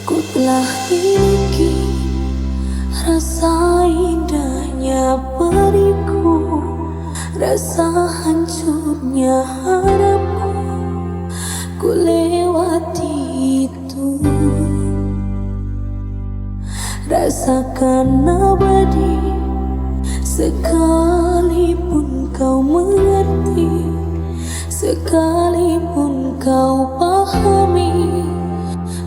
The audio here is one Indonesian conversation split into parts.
Ku telah miliki rasa indahnya beriku, rasa hancurnya harapku. Ku lewati itu, rasakan abadi sekalipun kau mengerti, sekalipun kau pahami.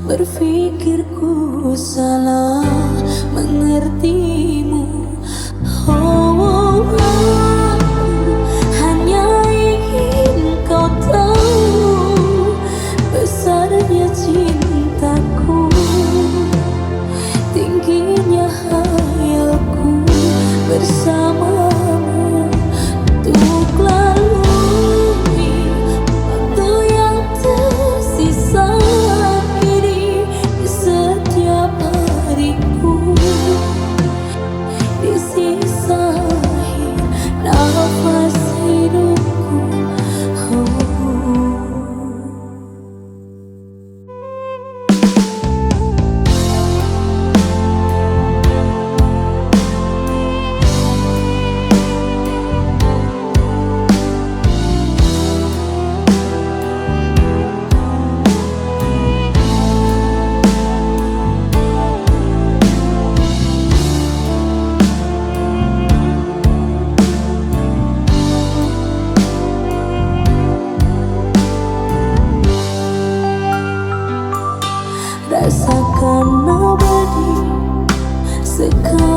Berpikirku salah mengertimu. Oh, aku hanya ingin kau tahu besarnya cintaku, tingginya hayalku bersamamu untuk lalui waktu yang tersisa kini di setiap hariku, di sisa akhir nafas hidupku. Rasakan abadi sekarang.